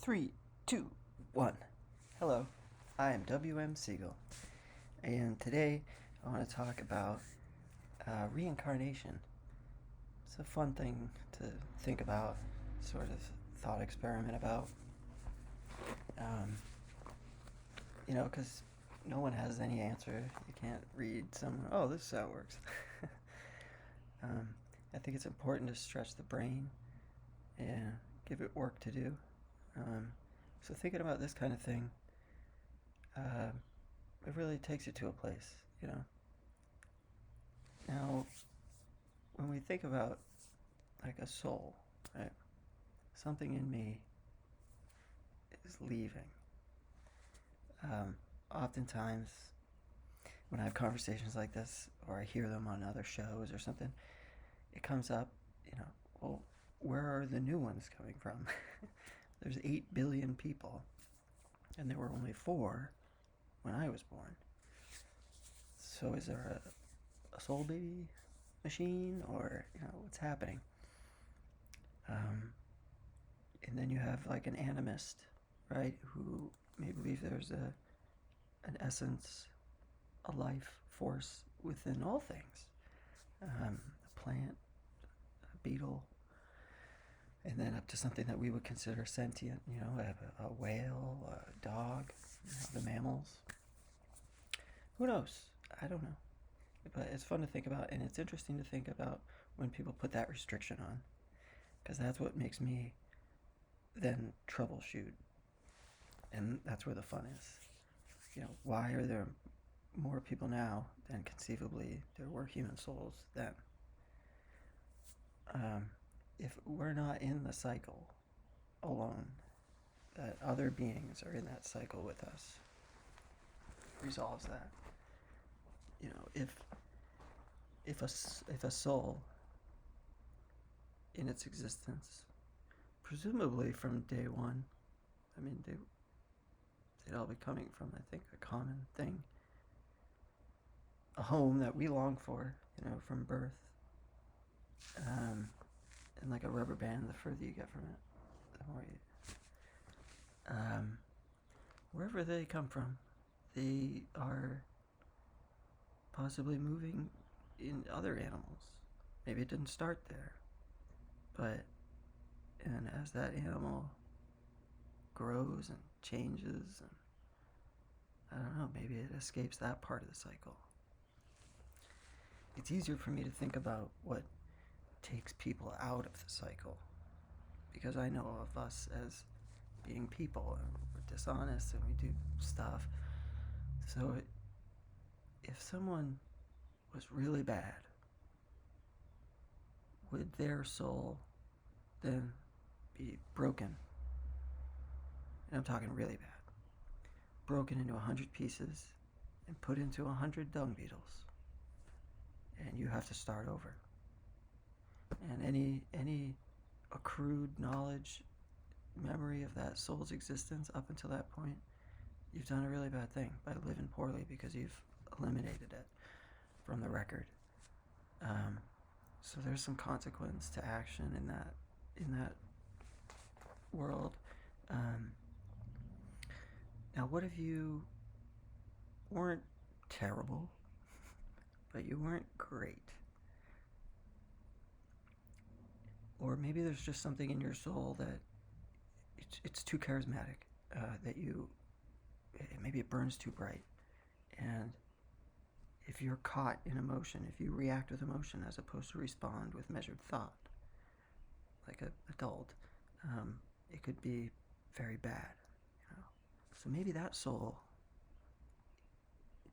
3, 2, 1. Hello, I am W.M. Siegel, and today I want to talk about reincarnation. It's a fun thing to think about, sort of thought experiment about. Because no one has any answer. You can't read someone, oh, this is how it works. I think it's important to stretch the brain and give it work to do. So thinking about this kind of thing, it really takes you to a place, Now, when we think about like a soul, right? Something in me is leaving. Oftentimes, when I have conversations like this, or I hear them on other shows or something, it comes up, well, where are the new ones coming from? There's 8 billion people, and there were only 4 when I was born. So is there a soul baby machine, or what's happening? And then you have like an animist, right, who may believe there's an essence, a life force within all things. A plant, a beetle, and then up to something that we would consider sentient, a whale, a dog, the mammals. Who knows? I don't know. But it's fun to think about, and it's interesting to think about when people put that restriction on, because that's what makes me then troubleshoot. And that's where the fun is. Why are there more people now than conceivably there were human souls then? If we're not in the cycle alone, that other beings are in that cycle with us, resolves that. If a soul in its existence, presumably from day one, they'd all be coming from, I think, a common thing, a home that we long for, from birth, and like a rubber band, the further you get from it, the more you, wherever they come from, they are possibly moving in other animals. Maybe it didn't start there, and as that animal grows and changes, and I don't know, maybe it escapes that part of the cycle. It's easier for me to think about what takes people out of the cycle, because I know of us as being people, and we're dishonest and we do stuff. So if someone was really bad, would their soul then be broken? And I'm talking really bad. Broken into 100 pieces and put into 100 dung beetles. And you have to start over. And any accrued knowledge, memory of that soul's existence up until that point, you've done a really bad thing by living poorly, because you've eliminated it from the record. So there's some consequence to action in that world. Now, what if you weren't terrible, but you weren't great? Or maybe there's just something in your soul that it's too charismatic, maybe it burns too bright. And if you're caught in emotion, if you react with emotion as opposed to respond with measured thought, like an adult, it could be very bad. So maybe that soul,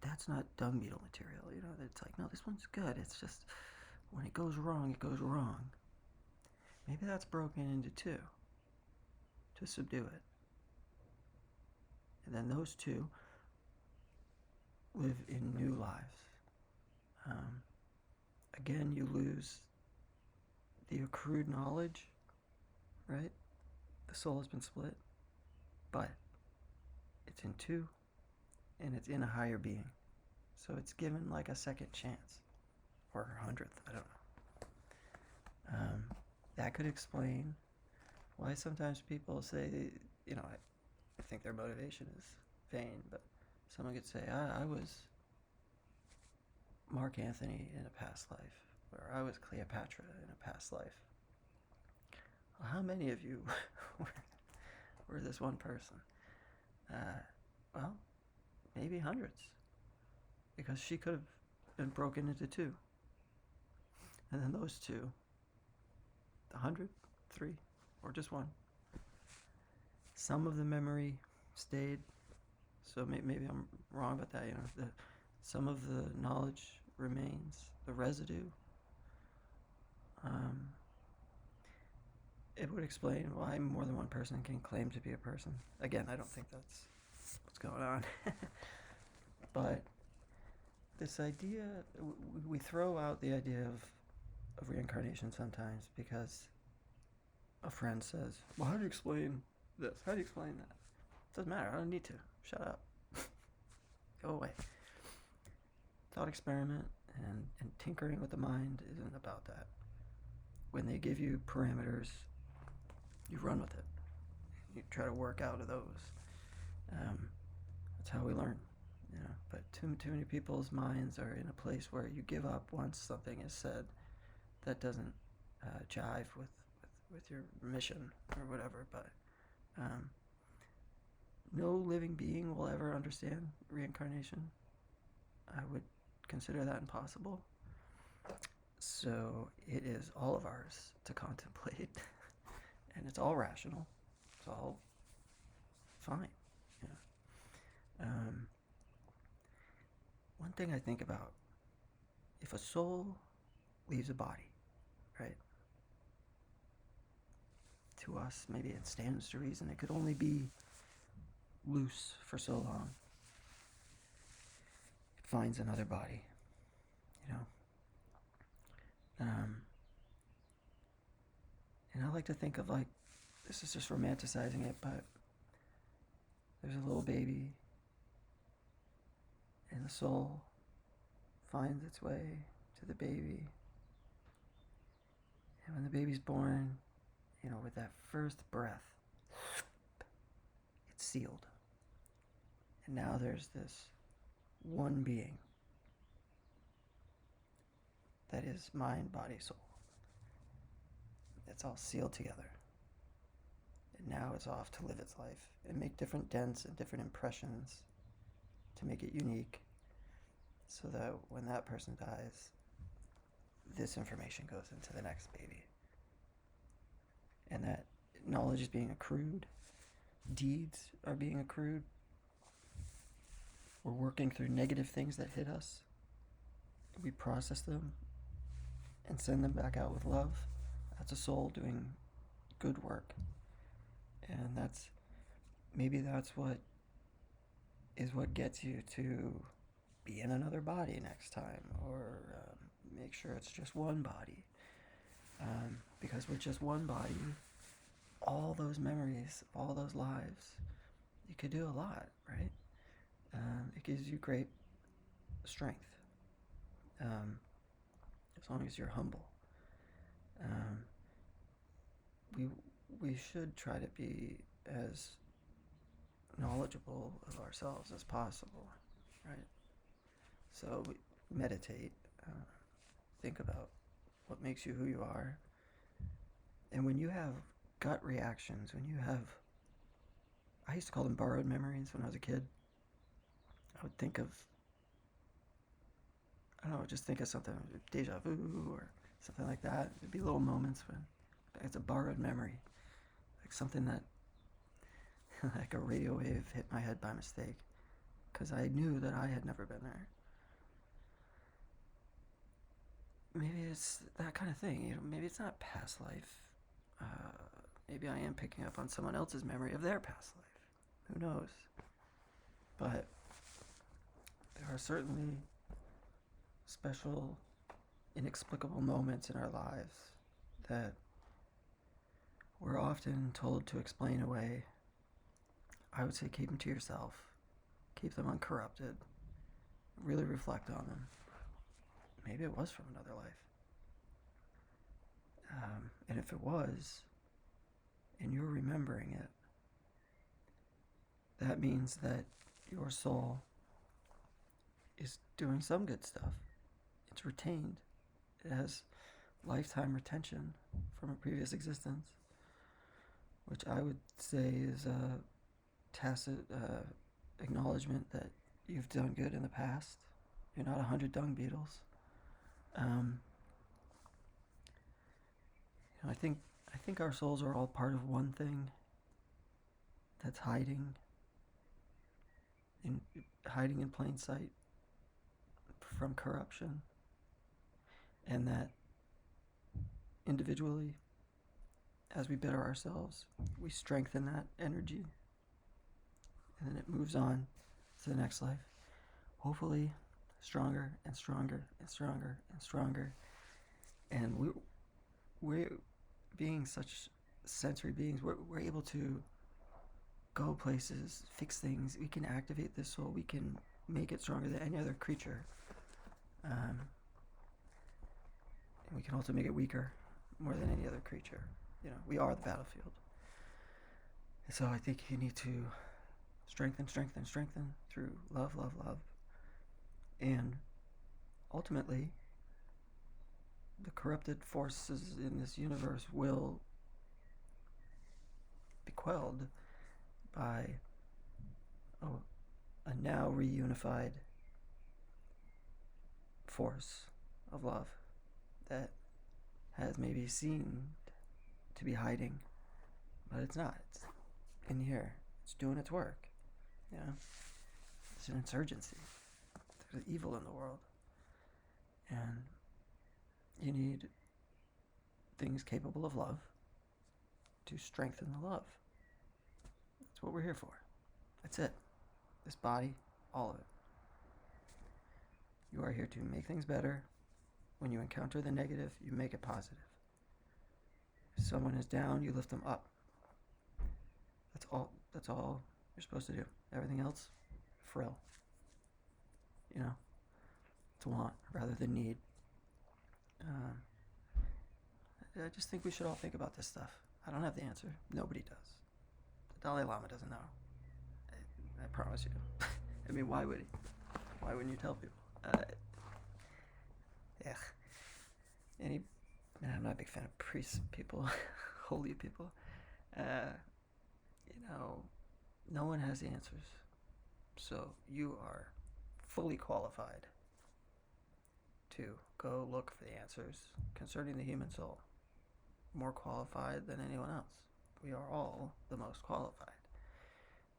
that's not dung beetle material. It's like, no, this one's good. It's just when it goes wrong, it goes wrong. Maybe that's broken into 2 to subdue it. And then those 2 live in new lives. Again, you lose the accrued knowledge, right? The soul has been split, but it's in 2, and it's in a higher being. So it's given like a second chance, or 100th, I don't know. That could explain why sometimes people say I think their motivation is vain, but someone could say, I was Mark Anthony in a past life, or I was Cleopatra in a past life. Well, how many of you were this one person? Well, maybe hundreds, because she could have been broken into two. And then those two, 100, 3, or just one. Some of the memory stayed, so maybe I'm wrong about that. Some of the knowledge remains, the residue. It would explain why more than one person can claim to be a person. Again, I don't think that's what's going on. But this idea, we throw out the idea of reincarnation sometimes because a friend says, well, how do you explain this? How do you explain that? It doesn't matter. I don't need to. Shut up. Go away. Thought experiment and tinkering with the mind isn't about that. When they give you parameters, you run with it. You try to work out of those. That's how we learn. But too many people's minds are in a place where you give up once something is said that doesn't jive with your mission or whatever. But no living being will ever understand reincarnation. I would consider that impossible. So it is all of ours to contemplate. And it's all rational. It's all fine. One thing I think about, if a soul leaves a body, right? To us, maybe it stands to reason it could only be loose for so long. It finds another body, and I like to think of, like, this is just romanticizing it, but there's a little baby, and the soul finds its way to the baby. And when the baby's born, with that first breath, it's sealed. And now there's this one being that is mind, body, soul. It's all sealed together. And now it's off to live its life and make different dents and different impressions to make it unique, so that when that person dies, this information goes into the next baby. And that knowledge is being accrued. Deeds are being accrued. We're working through negative things that hit us. We process them and send them back out with love. That's a soul doing good work. And maybe that's what gets you to be in another body next time, or make sure it's just one body. Because with just one body, all those memories, all those lives, you could do a lot, right? It gives you great strength, as long as you're humble. We should try to be as knowledgeable of ourselves as possible, right? So we meditate, think about what makes you who you are. And when you have gut reactions, I used to call them borrowed memories when I was a kid. I would think of, just think of something, deja vu or something like that. There'd be little moments when it's a borrowed memory, like something that, like a radio wave hit my head by mistake, because I knew that I had never been there. Maybe it's that kind of thing, maybe it's not past life. Maybe I am picking up on someone else's memory of their past life. Who knows? But there are certainly special, inexplicable moments in our lives that we're often told to explain away. I would say keep them to yourself. Keep them uncorrupted. Really reflect on them. Maybe it was from another life. And if it was, and you're remembering it, that means that your soul is doing some good stuff. It's retained. It has lifetime retention from a previous existence, which I would say is a tacit acknowledgement that you've done good in the past. You're not 100 dung beetles. I think our souls are all part of one thing that's hiding in plain sight from corruption, and that individually, as we better ourselves, we strengthen that energy, and then it moves on to the next life, hopefully stronger and stronger and stronger and stronger. And we're being such sensory beings, we're able to go places, fix things. We can activate this soul. We can make it stronger than any other creature. And we can also make it weaker more than any other creature. We are the battlefield. And so I think you need to strengthen through love. And ultimately, the corrupted forces in this universe will be quelled by a now reunified force of love that has maybe seemed to be hiding, but it's not. It's in here. It's doing its work. It's an insurgency. There's evil in the world, and you need things capable of love to strengthen the love. That's what we're here for. That's it. This body, all of it. You are here to make things better. When you encounter the negative, you make it positive. If someone is down, you lift them up. That's all you're supposed to do. Everything else, frill. To want rather than need. I just think we should all think about this stuff. I don't have the answer. Nobody does. The Dalai Lama doesn't know. I promise you. I mean, why would he? Why wouldn't you tell people? I'm not a big fan of priests people, holy people. No one has the answers. So you are fully qualified to go look for the answers concerning the human soul. More qualified than anyone else. We are all the most qualified.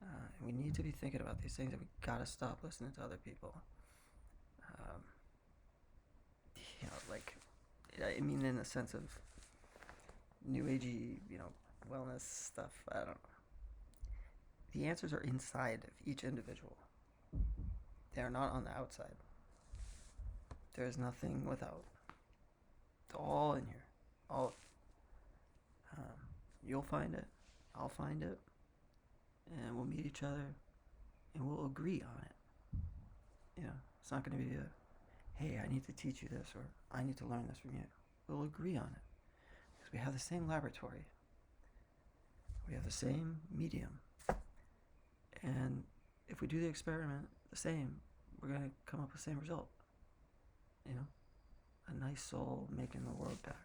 And we need to be thinking about these things, and we gotta stop listening to other people. In the sense of new agey, wellness stuff. I don't know. The answers are inside of each individual. They are not on the outside. There is nothing without. It's all in here. All of it. You'll find it. I'll find it. And we'll meet each other. And we'll agree on it. It's not going to be hey, I need to teach you this, or I need to learn this from you. We'll agree on it. Because we have the same laboratory. We have the same medium. And if we do the experiment the same, we're going to come up with the same result. A nice soul making the world better.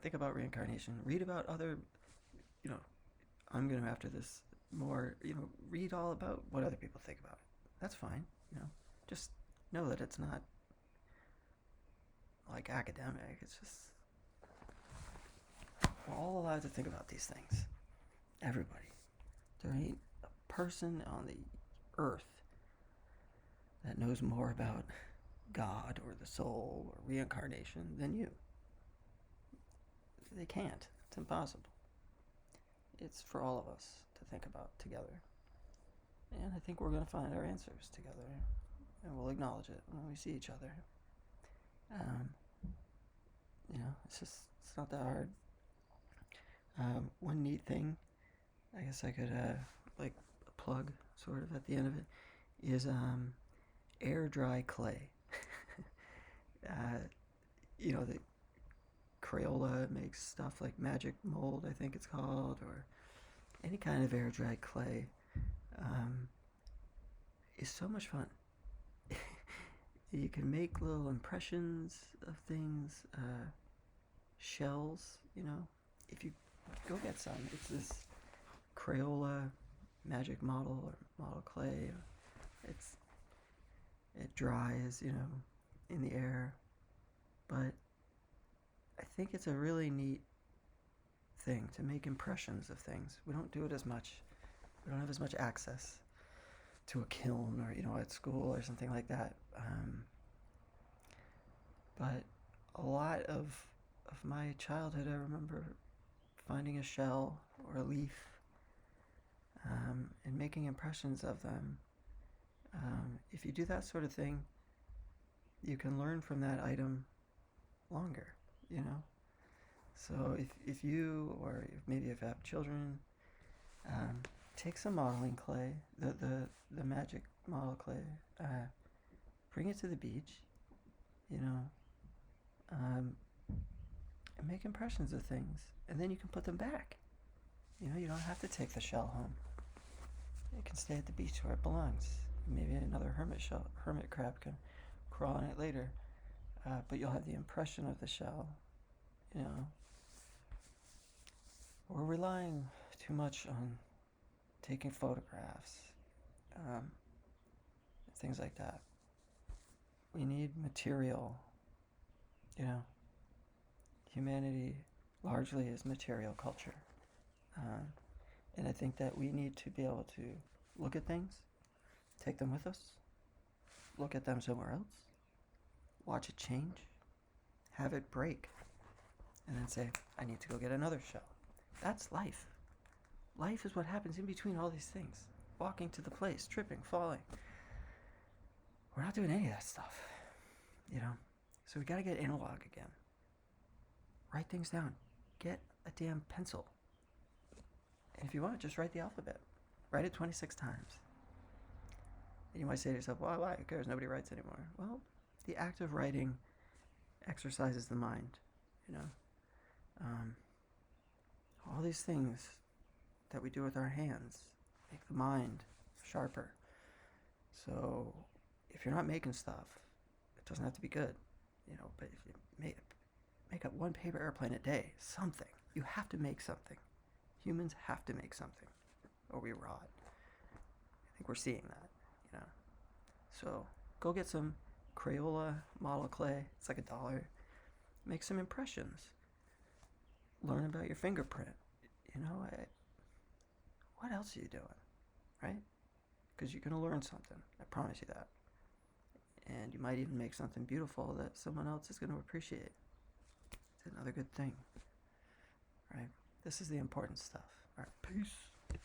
Think about reincarnation. Read about other, I'm going to, after this, more, read all about what other people think about it. That's fine, Just know that it's not like academic. It's just, we're all allowed to think about these things. Everybody. There ain't a person on the earth that knows more about God or the soul or reincarnation than you. They can't. It's impossible. It's for all of us to think about together. And I think we're going to find our answers together. And we'll acknowledge it when we see each other. It's not that hard. One neat thing, I guess I could, plug, sort of, at the end of it, is air dry clay. The Crayola makes stuff like Magic Mold, I think it's called, or any kind of air dried clay um, is so much fun. You can make little impressions of things, shells, you know. If you go get some, it's this Crayola Magic model or model clay. It's it dries, you know, in the air, but I think it's a really neat thing to make impressions of things. We don't do it as much. We don't have as much access to a kiln or, you know, at school or something like that. But a lot of my childhood, I remember finding a shell or a leaf and making impressions of them. If you do that sort of thing, you can learn from that item longer, you know. So if you, or if maybe if you have children, take some modeling clay, the magic model clay, bring it to the beach, you know, and make impressions of things, and then you can put them back. You know, you don't have to take the shell home. It can stay at the beach where it belongs. Maybe another hermit crab can crawl on it later, but you'll have the impression of the shell, you know. We're relying too much on taking photographs, things like that. We need material, you know. Humanity largely is material culture. And I think that we need to be able to look at things, take them with us, look at them somewhere else, watch it change, have it break, and then say, I need to go get another shell. That's life. Life is what happens in between all these things. Walking to the place, tripping, falling. We're not doing any of that stuff, you know? So we gotta get analog again. Write things down. Get a damn pencil. And if you want, just write the alphabet. Write it 26 times. And you might say to yourself, well, why? Who cares? Nobody writes anymore. Well, the act of writing exercises the mind, you know. All these things that we do with our hands make the mind sharper. So if you're not making stuff, it doesn't have to be good, you know, but if you make up one paper airplane a day, something. You have to make something. Humans have to make something, or we rot. I think we're seeing that, you know. So go get some Crayola model clay. It's like $1. Make some impressions. Learn about your fingerprint. You know, what else are you doing, right? Because you're going to learn something. I promise you that. And you might even make something beautiful that someone else is going to appreciate. It's another good thing, right? This is the important stuff. All right, peace.